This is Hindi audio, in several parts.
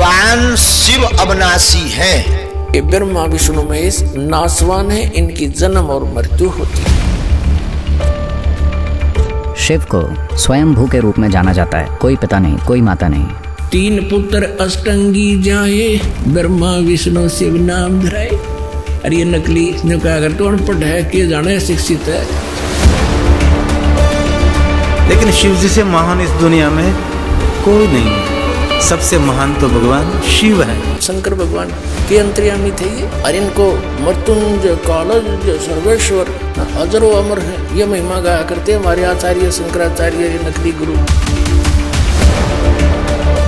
भगवान शिव अविनाशी हैं। ये ब्रह्मा विष्णु महेश नासवान है, इनकी जन्म और मृत्यु होती है। शिव को स्वयंभू के रूप में जाना जाता है। कोई पिता नहीं, कोई माता नहीं। 3 पुत्र अष्टंगी जाए, ब्रह्मा विष्णु शिव नाम धराए। अरे ये नकली ने कहा अगर तो अनपढ़ है कि जाने शिक्षित है। लेकिन शिव जी से महान इस दुनिया में कोई नहीं है। सबसे महान तो भगवान शिव है। शंकर भगवान के अंतर्यामी थे ये, और इनको मृत्युंजय कालज सर्वेश्वर अजरो अमर है ये महिमा गाया करते हमारे आचार्य शंकराचार्य, ये नकली गुरु।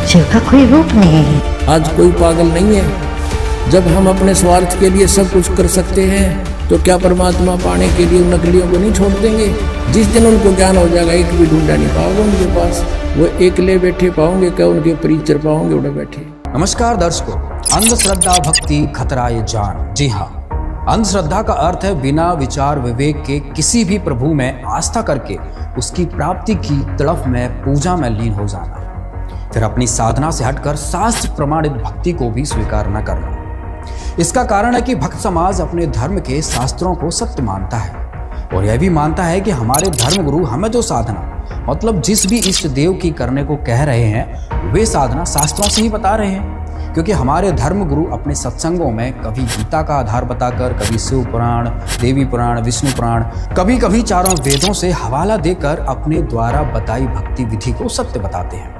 शिव का कोई रूप नहीं है। आज कोई पागल नहीं है। जब हम अपने स्वार्थ के लिए सब कुछ कर सकते हैं तो क्या परमात्मा पाने के लिए उन नकलियों को नहीं छोड़ देंगे? जिस दिन उनको ज्ञान हो जाएगा, एक भी ढूंढा नहीं पाओगे उनके पास। वो एकले बैठे पाओगे क्या? उनके परिचर पाओगे उड़े बैठे। नमस्कार दर्शकों, अंधश्रद्धा भक्ति खतरा ये जान। जी हाँ, अंधश्रद्धा का अर्थ है बिना विचार विवेक के किसी भी प्रभु में आस्था करके उसकी प्राप्ति की तड़फ में पूजा में लीन हो जाना, फिर अपनी साधना से हटकर शास्त्र प्रमाणित भक्ति को भी स्वीकार न करना। इसका कारण है कि भक्त समाज अपने धर्म के शास्त्रों को सत्य मानता है और यह भी मानता है कि हमारे धर्म गुरु हमें जो साधना मतलब जिस भी इष्ट देव की करने को कह रहे हैं वे साधना शास्त्रों से ही बता रहे हैं। क्योंकि हमारे धर्म गुरु अपने सत्संगों में कभी गीता का आधार बताकर, कभी शिव पुराण, देवी पुराण, विष्णु पुराण, कभी कभी चारों वेदों से हवाला देकर अपने द्वारा बताई भक्ति विधि को सत्य बताते हैं।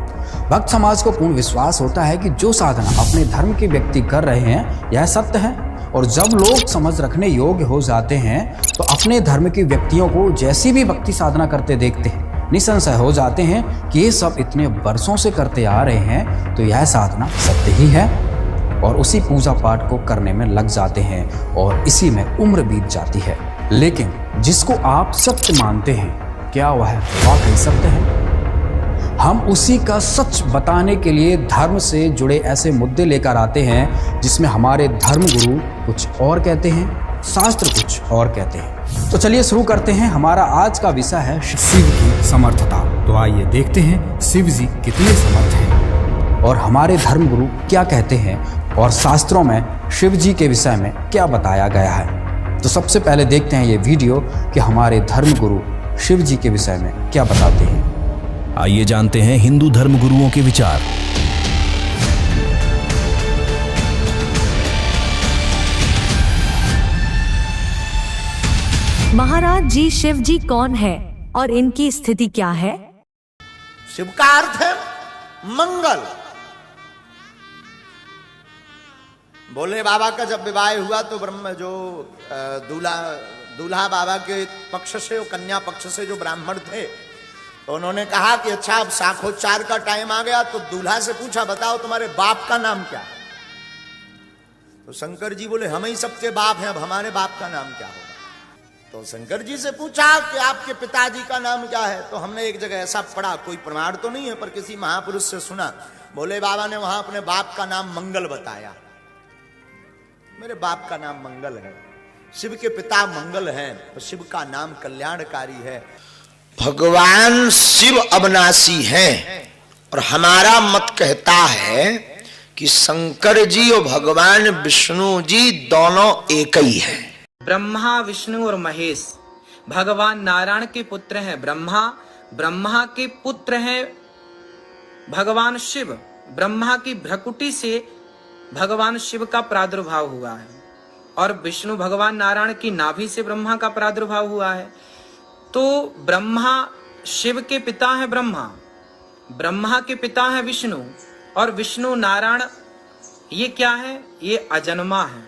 भक्त समाज को पूर्ण विश्वास होता है कि जो साधना अपने धर्म के व्यक्ति कर रहे हैं यह सत्य है, और जब लोग समझ रखने योग्य हो जाते हैं तो अपने धर्म के व्यक्तियों को जैसी भी भक्ति साधना करते देखते हैं निसंशय हो जाते हैं कि ये सब इतने वर्षों से करते आ रहे हैं तो यह साधना सत्य ही है, और उसी पूजा पाठ को करने में लग जाते हैं और इसी में उम्र बीत जाती है। लेकिन जिसको आप सत्य मानते हैं क्या वह वाकई सत्य है? हम उसी का सच बताने के लिए धर्म से जुड़े ऐसे मुद्दे लेकर आते हैं जिसमें हमारे धर्म गुरु कुछ और कहते हैं, शास्त्र कुछ और कहते हैं। तो चलिए शुरू करते हैं। हमारा आज का विषय है शिव की समर्थता। तो आइए देखते हैं शिव जी कितने समर्थ हैं और हमारे धर्म गुरु क्या कहते हैं और शास्त्रों में शिव जी के विषय में क्या बताया गया है। तो सबसे पहले देखते हैं ये वीडियो कि हमारे धर्म गुरु शिव जी के विषय में क्या बताते हैं। आइए जानते हैं हिंदू धर्म गुरुओं के विचार। महाराज जी, शिव जी कौन है और इनकी स्थिति क्या है? शिव का अर्थ है मंगल। भोले बाबा का जब विवाह हुआ तो ब्रह्म जो दूल्हा बाबा के पक्ष से और कन्या पक्ष से जो ब्राह्मण थे तो उन्होंने कहा कि अच्छा अब साखोच्चार का टाइम आ गया, तो दूल्हा से पूछा बताओ तुम्हारे बाप का नाम क्या है? तो शंकर जी बोले हम ही सबके बाप हैं, अब हमारे बाप का नाम क्या होगा? तो शंकर जी से पूछा कि आपके पिताजी का नाम क्या है? तो हमने एक जगह ऐसा पढ़ा, कोई प्रमाण तो नहीं है पर किसी महापुरुष से सुना, भोले बाबा ने वहां अपने बाप का नाम मंगल बताया। मेरे बाप का नाम मंगल है। शिव के पिता मंगल हैं तो शिव का नाम कल्याणकारी है। भगवान शिव अविनाशी हैं और हमारा मत कहता है कि शंकर जी और भगवान विष्णु जी दोनों एक ही हैं। ब्रह्मा विष्णु और महेश भगवान नारायण के पुत्र हैं। ब्रह्मा के पुत्र हैं भगवान शिव। ब्रह्मा की भ्रकुटी से भगवान शिव का प्रादुर्भाव हुआ है और विष्णु भगवान नारायण की नाभि से ब्रह्मा का प्रादुर्भाव हुआ है। तो ब्रह्मा शिव के पिता है ब्रह्मा के पिता है विष्णु, और विष्णु नारायण ये क्या है? ये अजन्मा है,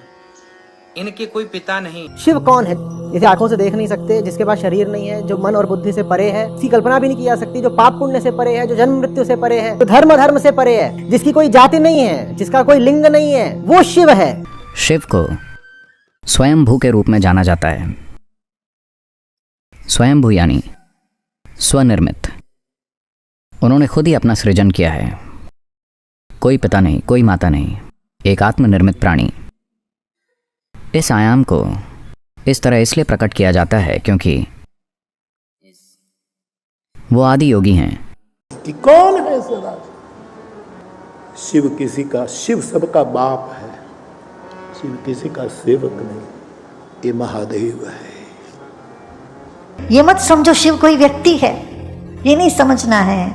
इनके कोई पिता नहीं। शिव कौन है? जिसे आंखों से देख नहीं सकते, जिसके पास शरीर नहीं है, जो मन और बुद्धि से परे है, इसकी कल्पना भी नहीं की जा सकती, जो पाप पुण्य से परे है, जो जन्म मृत्यु से परे है, जो धर्म से परे है, जिसकी कोई जाति नहीं है, जिसका कोई लिंग नहीं है, वो शिव है। शिव को स्वयंभू के रूप में जाना जाता है। स्वयंभू यानी स्वनिर्मित। उन्होंने खुद ही अपना सृजन किया है। कोई पिता नहीं, कोई माता नहीं, एक आत्मनिर्मित प्राणी। इस आयाम को इस तरह इसलिए प्रकट किया जाता है क्योंकि वो आदि योगी हैं। कि कौन है शिव किसी का, शिव सबका बाप है, शिव किसी का सेवक नहीं, ये महादेव है। ये मत समझो शिव कोई व्यक्ति है, ये नहीं समझना है।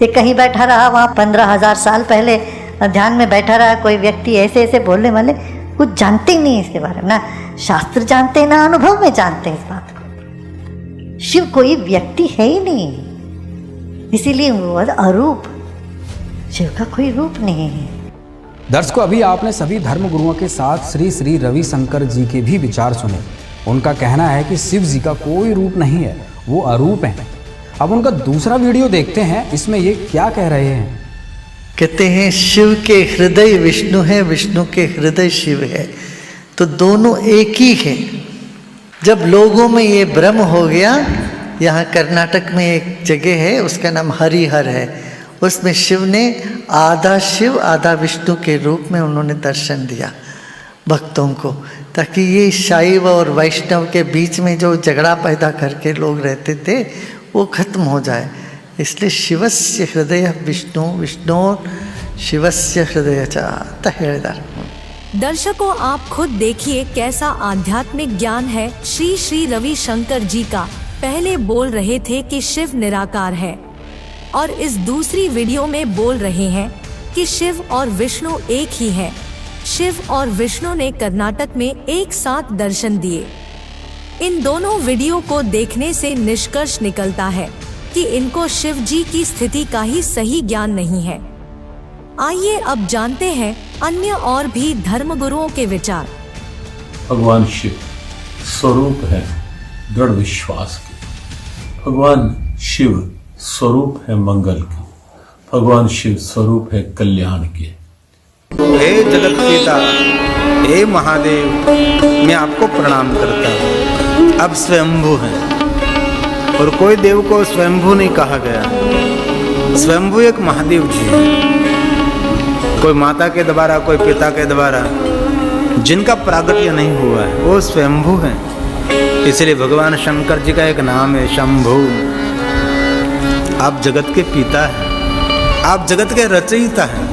ये कहीं बैठा रहा वहाँ 15,000 साल पहले ध्यान में बैठा रहा कोई व्यक्ति, ऐसे ऐसे बोलने वाले कुछ जानते ही नहीं इसके बारे में, ना शास्त्र जानते हैं ना अनुभव में जानते हैं इस बात को। शिव कोई व्यक्ति है ही नहीं, इसीलिए वो अरूप, शिव का कोई रूप नहीं है। दर्शकों, अभी आपने सभी धर्म गुरुओं के साथ श्री श्री रविशंकर जी के भी विचार सुने। उनका कहना है कि शिव जी का कोई रूप नहीं है, वो अरूप हैं। अब उनका दूसरा वीडियो देखते हैं, इसमें ये क्या कह रहे हैं। कहते हैं शिव के हृदय विष्णु है, विष्णु के हृदय शिव है, तो दोनों एक ही है। जब लोगों में ये भ्रम हो गया, यहाँ कर्नाटक में एक जगह है उसका नाम हरिहर है, उसमें शिव ने आधा शिव आधा विष्णु के रूप में उन्होंने दर्शन दिया भक्तों को, ताकि ये शैव और वैष्णव के बीच में जो झगड़ा पैदा करके लोग रहते थे वो खत्म हो जाए। इसलिए शिवस्य हृदय विष्णु, विष्णु शिवस्य हृदय च हृदय। दर्शकों, आप खुद देखिए कैसा आध्यात्मिक ज्ञान है श्री श्री रविशंकर जी का। पहले बोल रहे थे कि शिव निराकार है और इस दूसरी वीडियो में बोल रहे हैं कि शिव और विष्णु एक ही है। शिव और विष्णु ने कर्नाटक में एक साथ दर्शन दिए। इन दोनों वीडियो को देखने से निष्कर्ष निकलता है कि इनको शिव जी की स्थिति का ही सही ज्ञान नहीं है। आइए अब जानते हैं अन्य और भी धर्मगुरुओं के विचार। भगवान शिव स्वरूप है दृढ़ विश्वास के, भगवान शिव स्वरूप है मंगल के, भगवान शिव स्वरूप है कल्याण के। हे जगत पिता, हे महादेव, मैं आपको प्रणाम करता हूँ। अब स्वयंभू हैं और कोई देव को स्वयंभू नहीं कहा गया। स्वयंभू एक महादेव जी है, कोई माता के द्वारा कोई पिता के द्वारा जिनका प्रागट्य नहीं हुआ है वो स्वयंभू हैं। इसलिए भगवान शंकर जी का एक नाम है शंभू। आप जगत के पिता हैं, आप जगत के रचयिता हैं,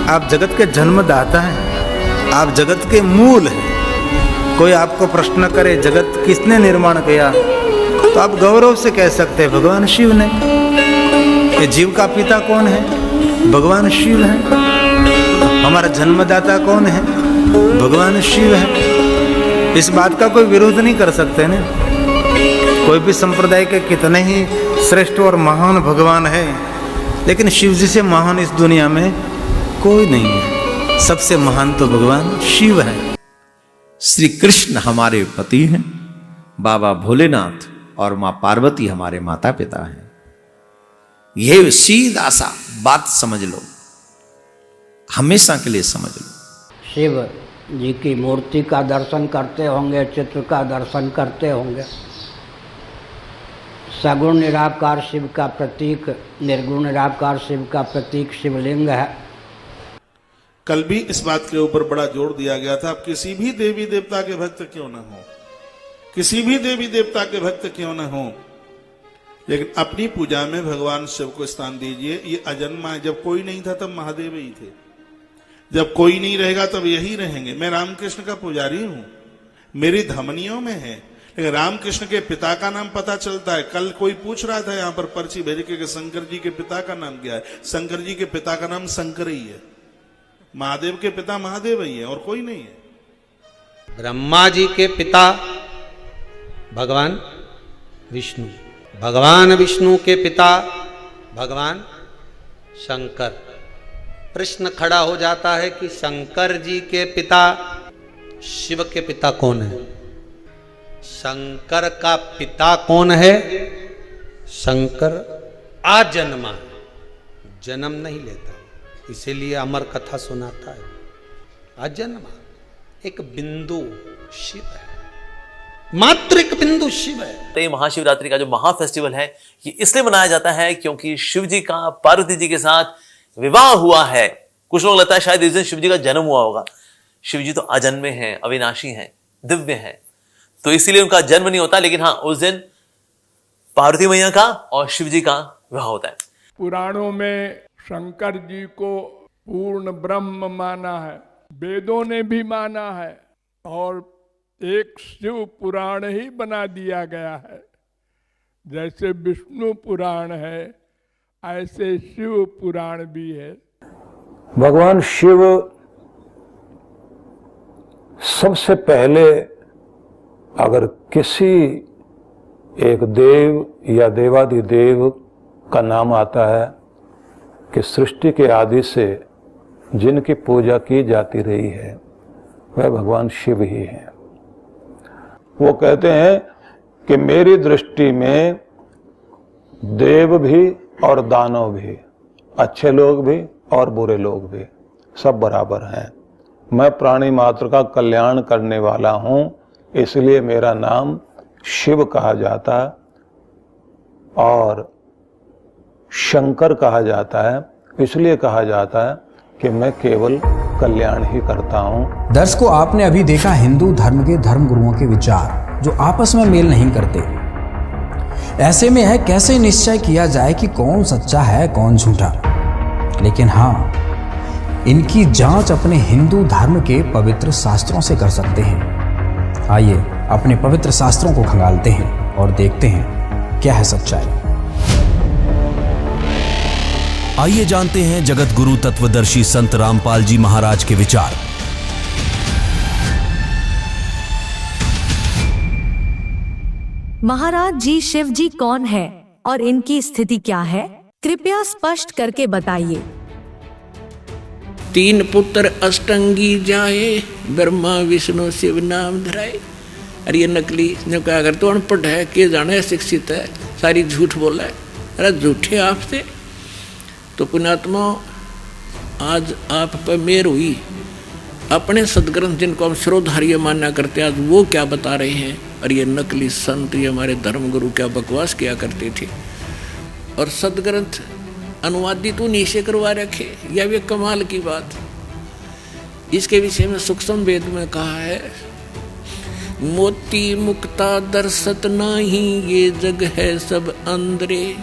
आप जगत के जन्मदाता हैं, आप जगत के मूल हैं। कोई आपको प्रश्न करे जगत किसने निर्माण किया, तो आप गौरव से कह सकते हैं भगवान शिव ने। ये जीव का पिता कौन है? भगवान शिव है। हमारा जन्मदाता कौन है? भगवान शिव है। इस बात का कोई विरोध नहीं कर सकते ना। कोई भी संप्रदाय के कितने ही श्रेष्ठ और महान भगवान है, लेकिन शिव जी से महान इस दुनिया में कोई नहीं है। सबसे महान तो भगवान शिव है। श्री कृष्ण हमारे पति हैं, बाबा भोलेनाथ और माँ पार्वती हमारे माता पिता हैं। ये सीधा सा बात समझ लो, हमेशा के लिए समझ लो। शिव जी की मूर्ति का दर्शन करते होंगे, चित्र का दर्शन करते होंगे। सगुण निराकार शिव का प्रतीक, निर्गुण निराकार शिव का प्रतीक शिवलिंग है। कल भी इस बात के ऊपर बड़ा जोर दिया गया था, आप किसी भी देवी देवता के भक्त क्यों न हो, किसी भी देवी देवता के भक्त क्यों न हो, लेकिन अपनी पूजा में भगवान शिव को स्थान दीजिए। ये अजन्मा है। जब कोई नहीं था तब महादेव ही थे, जब कोई नहीं रहेगा तब यही रहेंगे। मैं रामकृष्ण का पुजारी हूं, मेरी धमनियों में है, लेकिन रामकृष्ण के पिता का नाम पता चलता है। कल कोई पूछ रहा था यहाँ पर पर्ची भेज के शंकर जी के पिता का नाम क्या है। शंकर जी के पिता का नाम शंकर ही है। महादेव के पिता महादेव ही है और कोई नहीं है। ब्रह्मा जी के पिता भगवान विष्णु, भगवान विष्णु के पिता भगवान शंकर। प्रश्न खड़ा हो जाता है कि शंकर जी के पिता शिव के पिता कौन है? शंकर का पिता कौन है? शंकर आजन्मा है, जन्म नहीं लेता, इसीलिए अमर कथा सुनाता है। अजन्मा एक बिंदु शिव है, मात्र एक बिंदु शिव है। तो ये महाशिवरात्रि का जो महा फेस्टिवल है ये इसलिए मनाया जाता है क्योंकि शिव जी का पार्वती जी के साथ विवाह हुआ है। कुछ लोग लगता है शायद इस दिन शिव जी का जन्म हुआ होगा। शिव जी तो अजन्मे हैं, अविनाशी हैं, दिव्य हैं, तो इसीलिए उनका जन्म नहीं होता। लेकिन हाँ, उस दिन पार्वती मैया का और शिव जी का विवाह होता है। पुराणों में शंकर जी को पूर्ण ब्रह्म माना है, वेदों ने भी माना है, और एक शिव पुराण ही बना दिया गया है। जैसे विष्णु पुराण है ऐसे शिव पुराण भी है। भगवान शिव सबसे पहले अगर किसी एक देव या देवाधिदेव का नाम आता है कि सृष्टि के आदि से जिनकी पूजा की जाती रही है वह भगवान शिव ही है। वो कहते हैं कि मेरी दृष्टि में देव भी और दानव भी, अच्छे लोग भी और बुरे लोग भी, सब बराबर हैं। मैं प्राणी मात्र का कल्याण करने वाला हूं, इसलिए मेरा नाम शिव कहा जाता है और शंकर कहा जाता है। इसलिए कहा जाता है कि मैं केवल कल्याण ही करता हूं। दर्शकों, आपने अभी देखा हिंदू धर्म के धर्मगुरुओं के विचार जो आपस में मेल नहीं करते। ऐसे में है कैसे निश्चय किया जाए कि कौन सच्चा है कौन झूठा। लेकिन हाँ, इनकी जांच अपने हिंदू धर्म के पवित्र शास्त्रों से कर सकते हैं। आइए अपने पवित्र शास्त्रों को खंगालते हैं और देखते हैं क्या है सच्चाई। आइए जानते हैं जगत गुरु तत्वदर्शी संत रामपाल जी महाराज के विचार। महाराज जी, शिव जी कौन है और इनकी स्थिति क्या है? कृपया स्पष्ट करके बताइए। 3 पुत्र अष्टंगी जाए, ब्रह्मा विष्णु शिव नाम धराए। अरे ये नकली ने कहा अगर तो अनपढ़ है के जाने शिक्षित है, सारी झूठ बोला है। अरे झूठे आपसे तो पुण्यात्मा, आज आप पर मेहर हुई। अपने सदग्रंथ जिनको हम श्रोधार्य मान्या करते आज वो क्या बता रहे हैं, और ये नकली संत, ये हमारे धर्मगुरु क्या बकवास किया करते थे। और सदग्रंथ अनुवादित उन्हीं से करवा रखे, यह भी कमाल की बात। इसके विषय में सूक्ष्म वेद में कहा है, मोती मुक्ता दर्शत नाही, ये जग है सब अंदरे,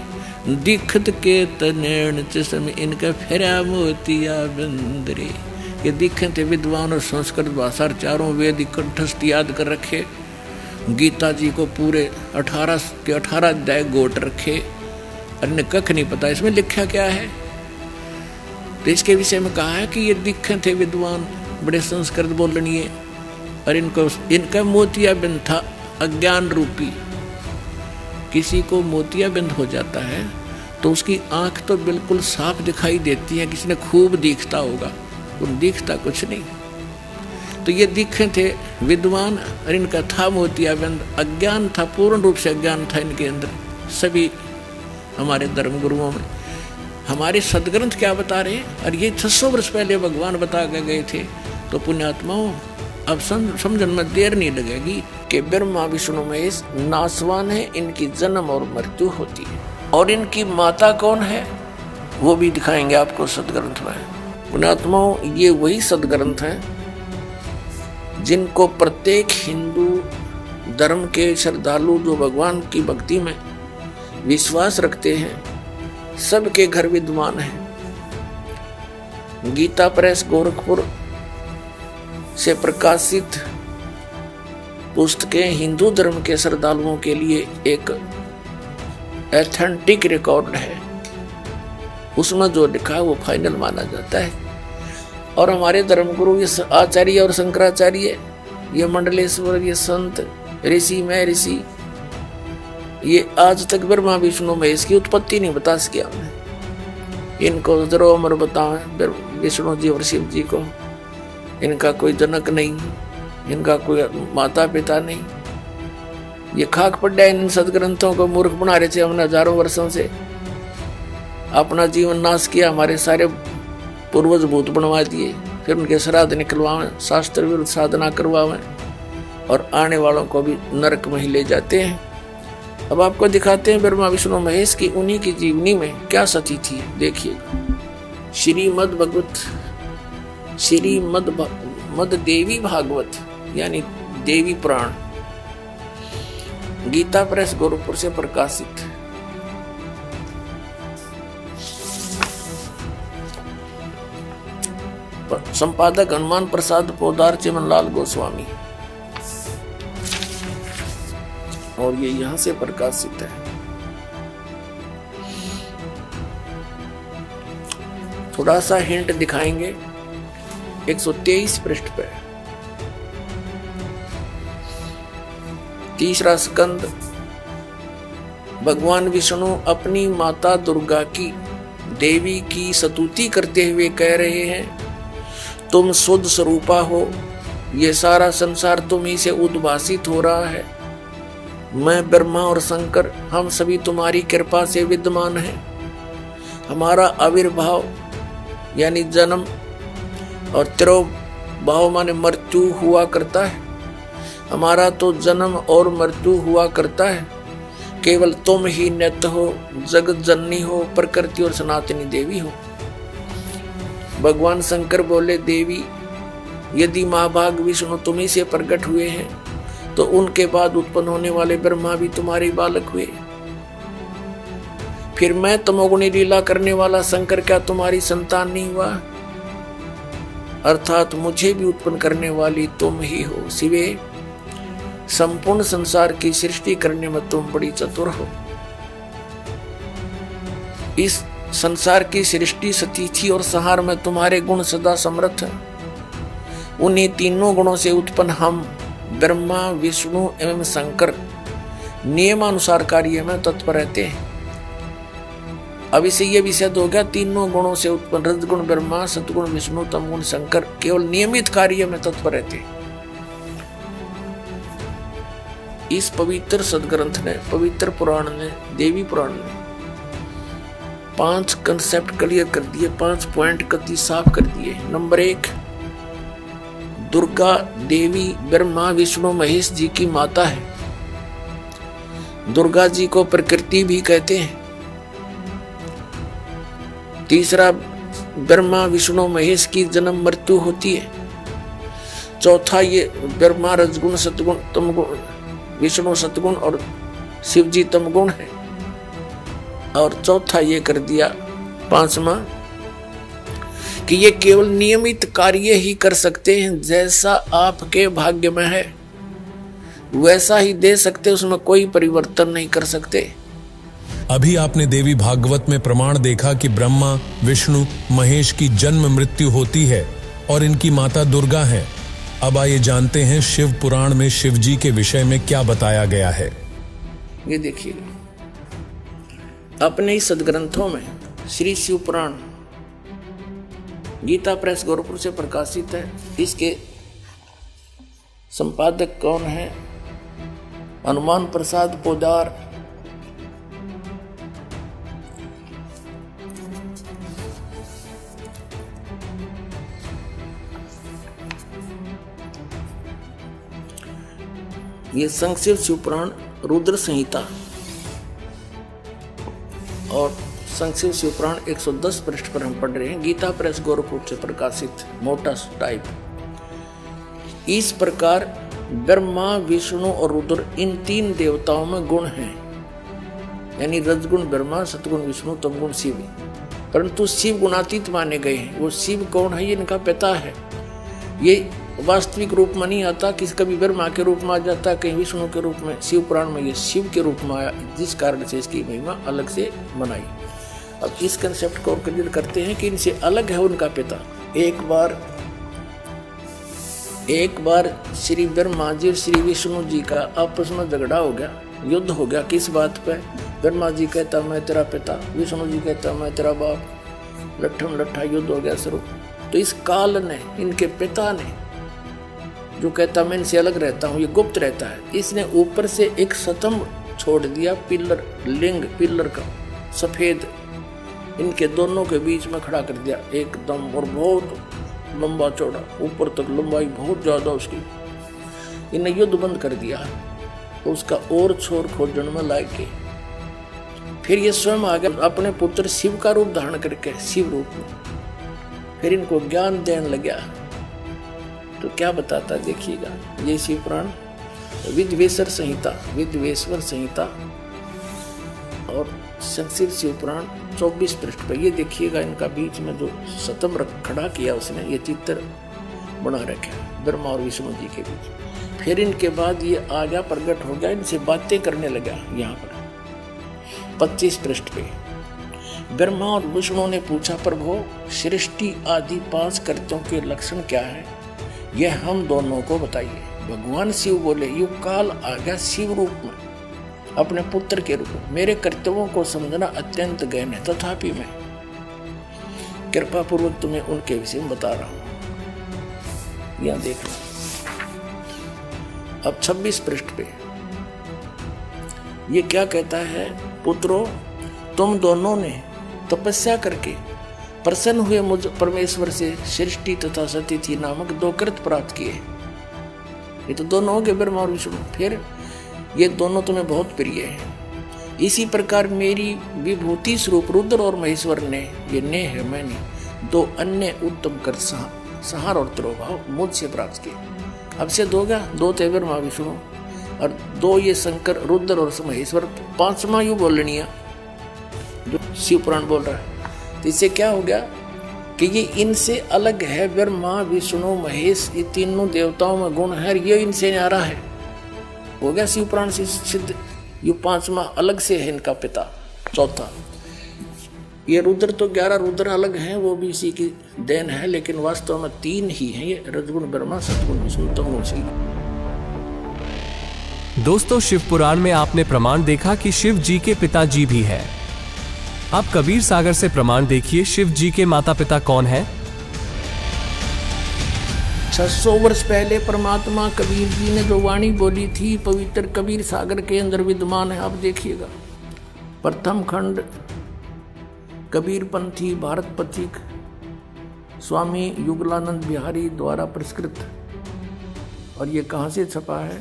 दिखत के तनैण चश्म इनका फेरा मोतिया बंदरे। ये दिखत विद्वान और संस्कृत भाषा चारों वेद कंठस्थ याद कर रखे। गीता जी को पूरे 18 के 18 अध्याय गोट रखे, अन्य कख नहीं पता इसमें लिखा क्या है। तो इसके विषय में कहा है कि ये दिखत थे विद्वान, बड़े संस्कृत बोलनीय, और इनका मोतियाबिंद था अज्ञान रूपी। किसी को मोतियाबिंद हो जाता है तो उसकी आंख तो बिल्कुल साफ दिखाई देती है, किसी ने खूब दिखता होगा, उन दिखता कुछ नहीं। तो ये दिखे थे विद्वान और इनका था मोतियाबिंद, अज्ञान था, पूर्ण रूप से अज्ञान था इनके अंदर। सभी हमारे धर्मगुरुओं में हमारे सदग्रंथ क्या बता रहे हैं, और ये 600 वर्ष पहले भगवान बता के गए थे। तो पुण्यात्माओं, अब समझने में देर नहीं लगेगी कि ब्रह्मा विष्णु महेश नासवान है, इनकी जन्म और मृत्यु होती है। और इनकी माता कौन है वो भी दिखाएंगे आपको सदग्रंथ में। पुण्यात्माओं, ये वही सदग्रंथ हैं जिनको प्रत्येक हिंदू धर्म के श्रद्धालु जो भगवान की भक्ति में विश्वास रखते हैं, सबके घर विद्वान हैं। गीता प्रेस गोरखपुर से प्रकाशित पुस्तकें हिंदू धर्म के श्रद्धालुओं के लिए एक एथेंटिक रिकॉर्ड है। उसमें जो लिखा है वो फाइनल माना जाता है। और हमारे धर्मगुरु ये आचार्य और शंकराचार्य, ये मंडलेश्वर, ये संत ऋषि में ऋषि, ये आज तक ब्रह्मा विष्णु महेश की उत्पत्ति नहीं बता सके हमने। इनको जरूर अमर बताएं, विष्णु जी और शिव जी को। इनका कोई जनक नहीं, इनका कोई माता पिता नहीं। ये खाक पड्डा इन सदग्रंथों को मूर्ख बना रहे थे हमने हजारों वर्षों से। अपना जीवन नाश किया, हमारे सारे पूर्वज भूत बनवा दिए, फिर उनके श्राद्ध निकलवाएं, शास्त्र विरुद्ध साधना करवाएं, और आने वालों को भी नरक में ही ले जाते हैं। अब आपको दिखाते हैं ब्रह्मा विष्णु महेश की उन्हीं की जीवनी में क्या सती थी। देखिएगा, श्रीमद देवी भागवत यानी देवी पुराण, गीता प्रेस गोरखपुर से प्रकाशित। संपादक हनुमान प्रसाद पोदार चिमनलाल गोस्वामी, और ये यहां से प्रकाशित है। थोड़ा सा हिंट दिखाएंगे 123 पृष्ठ पे। तीसरा स्कंद, भगवान विष्णु अपनी माता दुर्गा की, देवी की स्तुति करते हुए कह रहे हैं, तुम शुद्ध स्वरूपा हो, ये सारा संसार तुम ही से उद्भासित हो रहा है। मैं ब्रह्मा और शंकर हम सभी तुम्हारी कृपा से विद्यमान हैं। हमारा आविर्भाव यानी जन्म और तिरोभाव माने मृत्यु हुआ करता है। हमारा तो जन्म और मृत्यु हुआ करता है। केवल तुम ही नित्य हो, जगत जननी हो, प्रकृति और सनातनी देवी हो। भगवान शंकर बोले, देवी यदि महाभाग विष्णु तुम्ही से प्रकट हुए हैं तो उनके बाद उत्पन्न होने वाले ब्रह्मा भी तुम्हारे बालक हुए। फिर मैं तमोगुणी लीला करने वाला शंकर क्या तुम्हारी संतान नहीं हुआ? अर्थात मुझे भी उत्पन्न करने वाली तुम ही हो। शिवे, संपूर्ण संसार की सृष्टि करने में तुम बड़ी चतुर हो। इस संसार की सृष्टि, स्थिति और संहार में तुम्हारे गुण सदा समर्थ हैं। उन्हीं तीनों गुणों से उत्पन्न हम ब्रह्मा, विष्णु एवं शंकर नियमानुसार कार्य में तत्पर रहते हैं। अब इसे यह भी सिद्ध हो गया, तीनों गुणों से उत्पन्न रजगुण ब्रह्मा, सतगुण विष्णु, तमगुण शंकर केवल नियमित कार्य में तत्पर रहते हैं। इस पवित्र सदग्रंथ ने, पवित्र पुराण ने, देवी पुराण ने 5 कंसेप्ट क्लियर कर दिए, 5 पॉइंट कति साफ कर दिए। नंबर 1, दुर्गा देवी ब्रह्मा विष्णु महेश जी की माता है। दुर्गा जी को प्रकृति भी कहते हैं। तीसरा, ब्रह्मा विष्णु महेश की जन्म मृत्यु होती है। चौथा, ये ब्रह्मा रजगुण सतगुण तमगुण, विष्णु सतगुण और शिव जी तमगुण है। और चौथा ये कर दिया 5वां कि ये केवल नियमित कार्य ही कर सकते हैं, जैसा आपके भाग्य में है वैसा ही दे सकते, उसमें कोई परिवर्तन नहीं कर सकते। अभी आपने देवी भागवत में प्रमाण देखा कि ब्रह्मा विष्णु महेश की जन्म मृत्यु होती है और इनकी माता दुर्गा है। अब आइए जानते हैं शिव पुराण में शिव जी के विषय में क्या बताया गया है। ये देखिए, अपने इस सदग्रंथों में श्री शिव पुराण गीता प्रेस गोरखपुर से प्रकाशित है। इसके संपादक कौन है? हनुमान प्रसाद पोदार। ये संक्षिप्त शिव पुराण रुद्र संहिता और संक्षिप्त शिव पुराण 110 पृष्ठ पर हम पढ़ रहे हैं। गीता प्रेस गोरखपुर से प्रकाशित मोटा टाइप। इस प्रकार ब्रह्मा विष्णु और रुद्र इन 3 देवताओं में गुण हैं, यानी रजगुण ब्रह्मा, सतगुण विष्णु, तमगुण शिव। परंतु शिव गुणातीत माने गए हैं। वो शिव कौन है? ये इनका पिता है। ये वास्तविक रूप में नहीं आता, किसी कभी ब्रह्मा के रूप में आ जाता, कहीं विष्णु के रूप में। शिव पुराण में ये शिव के रूप में आया, जिस कारण से इसकी महिमा अलग से बनाई। अब इस कंसेप्ट को क्लियर करते हैं कि इनसे अलग है उनका पिता। एक बार श्री ब्रह्मा जी और श्री विष्णु जी का आपस में झगड़ा हो गया, युद्ध हो गया। किस बात पे? ब्रह्मा जी कहता मैं तेरा पिता, विष्णु जी कहता मैं तेरा बाप। लट्ठम लट्ठा युद्ध हो गया शुरू। तो इस काल ने, इनके पिता ने, जो कहता मैं इनसे अलग रहता हूँ, ये गुप्त रहता है, इसने ऊपर से एक स्तंभ छोड़ दिया, पिलर, लिंग पिलर का सफेद, इनके दोनों के बीच में खड़ा कर दिया एकदम, और बहुत लंबा चौड़ा, ऊपर तक लंबाई बहुत ज्यादा उसकी। इन्हें युद्ध बंद कर दिया, तो उसका और छोर खोजन में लाए। फिर ये स्वयं आ गया अपने पुत्र शिव का रूप धारण करके, शिव रूप में। फिर इनको ज्ञान देने लगा। तो क्या बताता देखिएगा, ये शिव पुराण विद्वेश्वर संहिता और संक्षिप्त शिव पुराण 24 पृष्ठ पर। ये देखिएगा, इनका बीच में जो सतम खड़ा किया उसने, ये चित्र बना रखा है ब्रह्मा और विष्णु जी के बीच। फिर इनके बाद ये आ गया, प्रकट हो गया, इनसे बातें करने लगा। यहाँ पर 25 पृष्ठ पे ब्रह्मा और विष्णु ने पूछा, प्रभु सृष्टि आदि 5 कृत्यों के लक्षण क्या है, यह हम दोनों को बताइए। भगवान शिव बोले, युग काल आ गया शिव रूप में, अपने पुत्र के रूप में। मेरे कर्तव्यों को समझना अत्यंत गहन है, तथापि मैं कृपा पूर्वक तुम्हें उनके विषय में बता रहा हूं। यहां देखना, अब 26 पृष्ठ पे ये क्या कहता है, पुत्रों तुम दोनों ने तपस्या करके प्रसन्न हुए मुझ परमेश्वर से सृष्टि तथा सतिथि नामक 2 कृत्य प्राप्त किए। ये तो दोनों हो गए, ब्रह्मा और विष्णु। फिर ये दोनों तुम्हें बहुत प्रिय हैं। इसी प्रकार मेरी विभूति स्वरूप रुद्र और महेश्वर ने, ये ने है मैंने, 2 अन्य उत्तम कर संहार और तिरोभाव मुझसे प्राप्त किए। अब से 2 गया, 2 थे ब्रह्मा विष्णु और 2 ये शंकर रुद्र और महेश्वर। 5वां यू बोलनिया जो शिव पुराण बोल रहा है। तो इससे क्या हो गया कि ये इनसे अलग है। ब्रह्मा विष्णु महेश, ये तीनों देवताओं में गुण है, ये इनसे न्यारा है। हो गया शिव पुराण से सिद्ध। ये 5वां अलग से है इनका पिता। 4था ये रुद्र, तो 11 रुद्र अलग हैं, वो भी इसी की देन है, लेकिन वास्तव में 3 ही हैं ये, रजगुण ब्रह्मा, सतगुण विष्णु, तमगुण शिव। दोस्तों, शिव पुराण में आपने प्रमाण देखा कि शिव जी के पिताजी भी है। आप कबीर सागर से प्रमाण देखिए, शिव जी के माता पिता कौन है। 600 वर्ष पहले परमात्मा कबीर जी ने जो वाणी बोली थी, पवित्र कबीर सागर के अंदर विद्यमान है। आप देखिएगा, प्रथम खंड कबीर पंथी भारत पथिक स्वामी युगलानंद बिहारी द्वारा पुरस्कृत। और ये कहाँ से छपा है?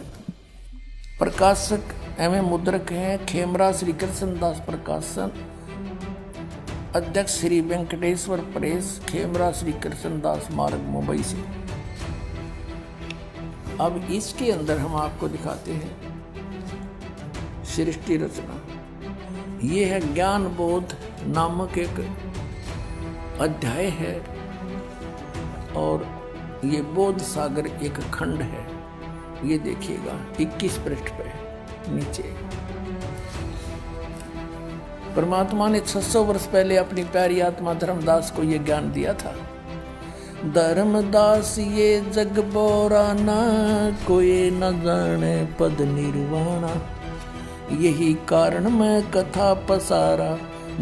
प्रकाशक एवं मुद्रक हैं खेमरा श्री कृष्ण दास प्रकाशन, अध्यक्ष श्री वेंकटेश्वर प्रेस, खेमरा श्री कृष्ण दास मार्ग, मुंबई से। अब इसके अंदर हम आपको दिखाते हैं सृष्टि रचना। ये है ज्ञान बोध नामक एक अध्याय है और ये बोध सागर एक खंड है। ये देखिएगा 21 पृष्ठ पे नीचे। परमात्मा ने 600 वर्ष पहले अपनी प्यारी आत्मा धर्मदास को ये ज्ञान दिया था। धर्मदास ये जग बोराना, कोई न जाने पद निर्वाणा। यही कारण मैं कथा पसारा,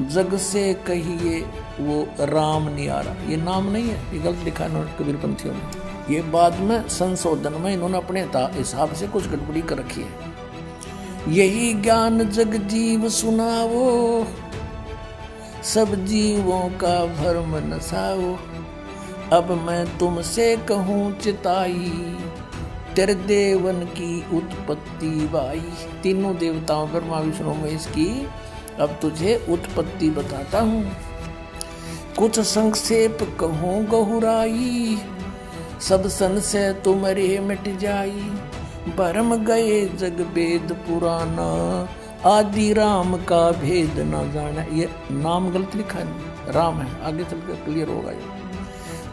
जग से कहिए वो राम नियारा। ये नाम नहीं है, ये गलत लिखा है कबीर पंथियों ने। ये बाद में संशोधन में इन्होंने अपने हिसाब से कुछ गड़बड़ी कर रखी है। यही ज्ञान जग जीव सुनावो, सब जीवों का भरम नसाओ। अब मैं तुमसे कहूँ चिताई, तेरे देवन की उत्पत्ति बाई। तीनों देवताओं ब्रह्मा विष्णु महेश की अब तुझे उत्पत्ति बताता हूँ। कुछ संक्षेप कहूँ गहुराई, सब संशय तुम्हारे मिट जाई। भरम गए जग वेद पुराना, आदि राम का भेद न जाना। ये नाम गलत लिखा है, राम है, आगे चल कर क्लियर होगा ये।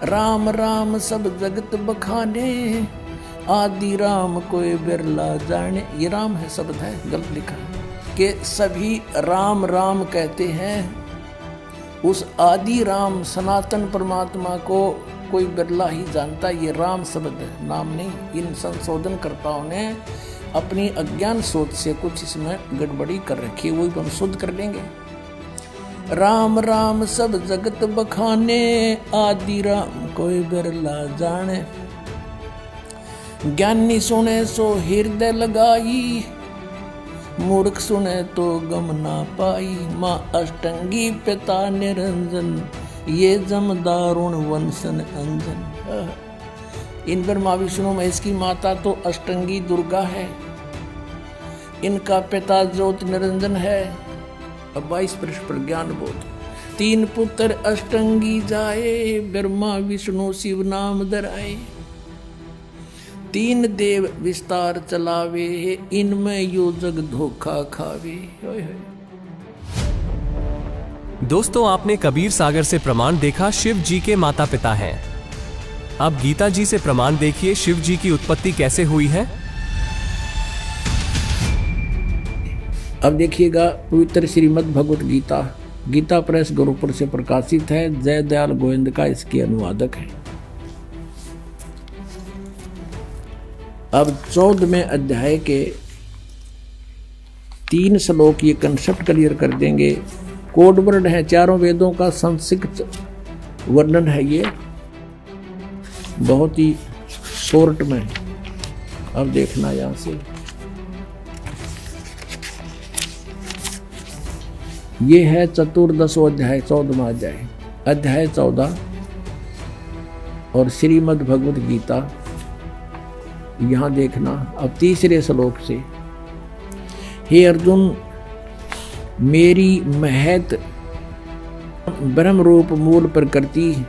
राम राम सब जगत बखाने, आदि राम कोई बिरला जाने। ये राम है, शब्द है, गलत लिखा है कि सभी राम राम कहते हैं। उस आदि राम सनातन परमात्मा को कोई बिरला ही जानता। ये राम शब्द है, नाम नहीं। इन संशोधनकर्ताओं ने अपनी अज्ञान सोच से कुछ इसमें गड़बड़ी कर रखी है, वही हम शुद्ध कर लेंगे। राम राम सब जगत बखाने, आदि राम कोई बिरला जाने। ज्ञानी सुने सो हृदय लगाई, मूर्ख सुने तो गम ना पाई। माँ अष्टंगी पिता निरंजन, ये जम दारुण वंशन अंजन। इन ब्रह्मा विष्णु महेश की माता तो अष्टंगी दुर्गा है, इनका पिता ज्योत निरंजन है। अब 22 पृष्ठ पर ज्ञान बोध। 3 पुत्र अष्टंगी जाए, ब्रह्मा विष्णु शिव नाम धराए। 3 देव विस्तार चलावे, इनमें यो जग धोखा खावे। दोस्तों, आपने कबीर सागर से प्रमाण देखा शिव जी के माता पिता हैं। अब गीता जी से प्रमाण देखिए शिव जी की उत्पत्ति कैसे हुई है। अब देखिएगा पवित्र श्रीमद् भगवत गीता, गीता प्रेस गोरखपुर से प्रकाशित है। जय दयाल गोविंद का इसके अनुवादक है। अब 14वें अध्याय के 3 श्लोक ये कंसेप्ट क्लियर कर देंगे। कोड वर्ड है, चारों वेदों का संक्षिप्त वर्णन है ये, बहुत ही शॉर्ट में। अब देखना यहां से, ये है चतुर्दशो अध्याय, 14वां अध्याय, अध्याय 14 और श्रीमद् भगवत गीता। यहां देखना अब 3रे श्लोक से, हे अर्जुन, मेरी महत ब्रह्म रूप मूल प्रकृति,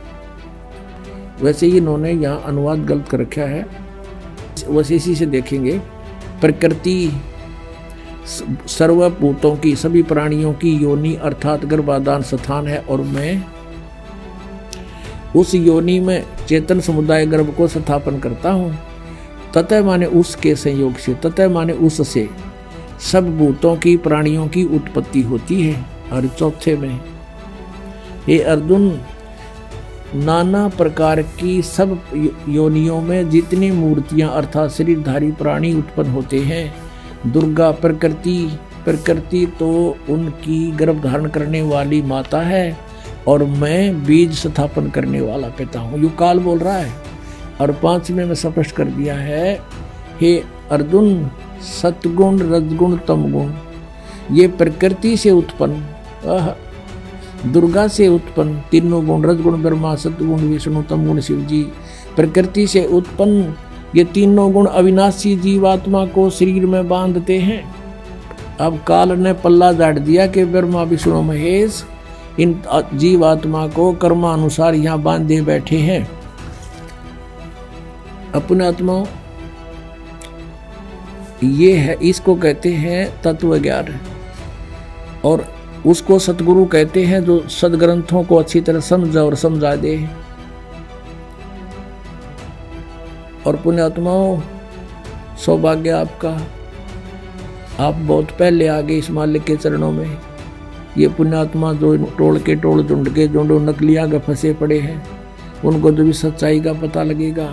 वैसे ही इन्होंने यहाँ अनुवाद गलत कर रखा है, वैसे इसी से देखेंगे। प्रकृति सर्वभूतों की, सभी प्राणियों की योनि अर्थात गर्भाधान स्थान है, और मैं उस योनि में चेतन समुदाय गर्भ को स्थापन करता हूँ। ततः माने उसके संयोग से, ततः माने उससे सब भूतों की, प्राणियों की उत्पत्ति होती है। और 4 में, हे अर्जुन, नाना प्रकार की सब योनियों में जितनी मूर्तियां अर्थात शरीरधारी प्राणी उत्पन्न होते हैं, दुर्गा प्रकृति तो उनकी गर्भ धारण करने वाली माता है, और मैं बीज स्थापन करने वाला पिता हूँ। यू काल बोल रहा है। और 5वें में स्पष्ट कर दिया है, हे अर्जुन, सतगुण रजगुण तमगुण ये प्रकृति से उत्पन्न, दुर्गा से उत्पन्न तीनों गुण, रजगुण ब्रह्मा, सतगुण विष्णु, तमगुण शिव जी, प्रकृति से उत्पन्न ये तीनों गुण अविनाशी जीवात्मा को शरीर में बांधते हैं। अब काल ने पल्ला झाड़ दिया कि ब्रह्मा विष्णु महेश इन जीवात्मा को कर्मानुसार यहाँ बांधे बैठे हैं। अपने आत्मा ये है, इसको कहते हैं तत्व ज्ञान, और उसको सतगुरु कहते हैं जो सदग्रंथों को अच्छी तरह समझा और समझा दे। और पुण्यात्माओं, सौभाग्य आपका, आप बहुत पहले आ गए इस मालिक के चरणों में। ये पुण्यात्मा जो टोल के टोल झुंड के झुंडों नकलियां के फंसे पड़े हैं, उनको जो भी सच्चाई का पता लगेगा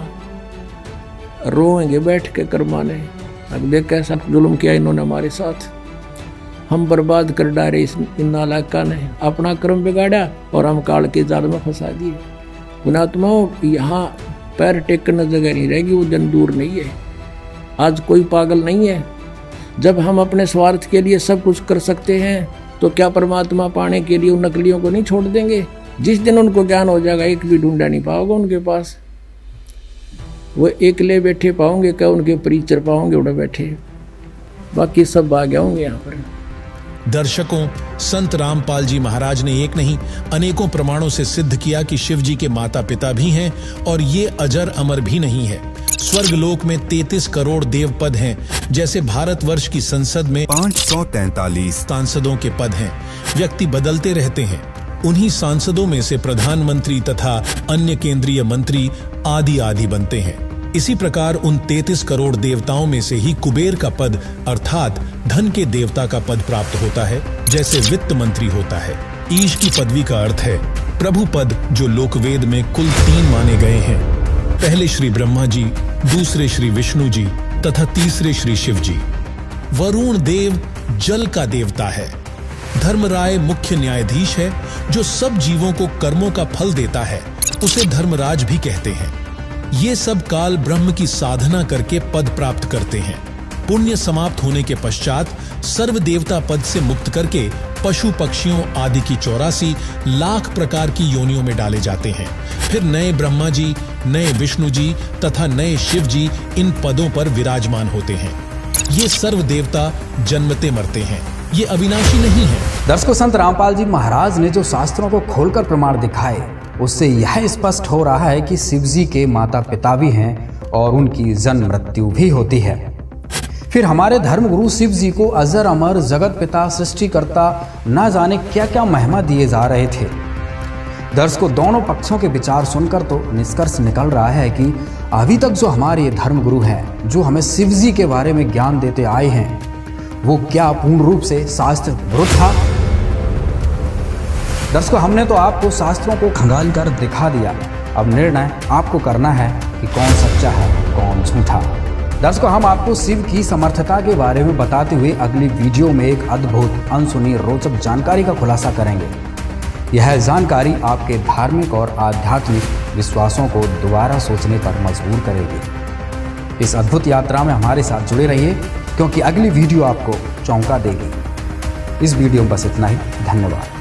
रोएंगे बैठ के कर्माने। अब देख कैसा जुल्म किया इन्होंने हमारे साथ, हम बर्बाद कर डाले इन नालायका ने, अपना कर्म बिगाड़ा और हम काल के जाल में फंसा दिए। पुण्यात्माओं, यहाँ पैर टेकने जगह नहीं रहेगी, वो दिन दूर नहीं है। आज कोई पागल नहीं है। जब हम अपने स्वार्थ के लिए सब कुछ कर सकते हैं, तो क्या परमात्मा पाने के लिए उन नकलियों को नहीं छोड़ देंगे? जिस दिन उनको ज्ञान हो जाएगा, एक भी ढूंढा नहीं पाओगे उनके पास। वो एकले बैठे पाओगे, क्या उनके परिचर पाओगे उड़े बैठे, बाकी सब आ गए होंगे यहाँ पर। दर्शकों, संत रामपाल जी महाराज ने एक नहीं अनेकों प्रमाणों से सिद्ध किया कि शिव जी के माता पिता भी हैं, और ये अजर अमर भी नहीं है। स्वर्गलोक में 33 करोड़ देव पद हैं, जैसे भारतवर्ष की संसद में 543 सांसदों के पद हैं। व्यक्ति बदलते रहते हैं, उन्हीं सांसदों में से प्रधानमंत्री तथा अन्य केंद्रीय मंत्री आदि आदि बनते हैं। इसी प्रकार उन 33 करोड़ देवताओं में से ही कुबेर का पद अर्थात धन के देवता का पद प्राप्त होता है, जैसे वित्त मंत्री होता है। ईश की पदवी का अर्थ है प्रभु पद, जो लोकवेद में कुल 3 माने गए हैं। पहले श्री ब्रह्मा जी, दूसरे श्री विष्णु जी तथा तीसरे श्री शिव जी। वरुण देव जल का देवता है। धर्मराय मुख्य न्यायाधीश है, जो सब जीवों को कर्मों का फल देता है, उसे धर्मराज भी कहते हैं। ये सब काल ब्रह्म की साधना करके पद प्राप्त करते हैं। पुण्य समाप्त होने के पश्चात सर्व देवता पद से मुक्त करके पशु पक्षियों आदि की 84 लाख प्रकार की योनियों में डाले जाते हैं। फिर नए ब्रह्मा जी, नए विष्णु जी तथा नए शिव जी इन पदों पर विराजमान होते हैं। ये सर्व देवता जन्मते मरते हैं, ये अविनाशी नहीं है। दर्शकों, संत रामपाल जी महाराज ने जो शास्त्रों को खोलकर प्रमाण दिखाए, उससे यह स्पष्ट हो रहा है कि शिव जी के माता पिता भी हैं और उनकी जन्म मृत्यु भी होती है। फिर हमारे धर्मगुरु शिव जी को अजर अमर जगत पिता सृष्टिकर्ता न जाने क्या क्या महिमा दिए जा रहे थे। दर्शकों, दोनों पक्षों के विचार सुनकर तो निष्कर्ष निकल रहा है कि अभी तक जो हमारे धर्मगुरु हैं, जो हमें शिव जी के बारे में ज्ञान देते आए हैं, वो क्या पूर्ण रूप से शास्त्र विरुद्ध था? दर्शकों, हमने तो आपको शास्त्रों को खंगाल कर दिखा दिया। अब निर्णय आपको करना है कि कौन सच्चा है, कौन झूठा। दर्शकों, हम आपको शिव की समर्थता के बारे में बताते हुए अगली वीडियो में एक अद्भुत, अनसुनी, रोचक जानकारी का खुलासा करेंगे। यह जानकारी आपके धार्मिक और आध्यात्मिक विश्वासों को दोबारा सोचने पर मजबूर करेगी। इस अद्भुत यात्रा में हमारे साथ जुड़े रहिए, क्योंकि अगली वीडियो आपको चौंका देगी। इस वीडियो में बस इतना ही। धन्यवाद।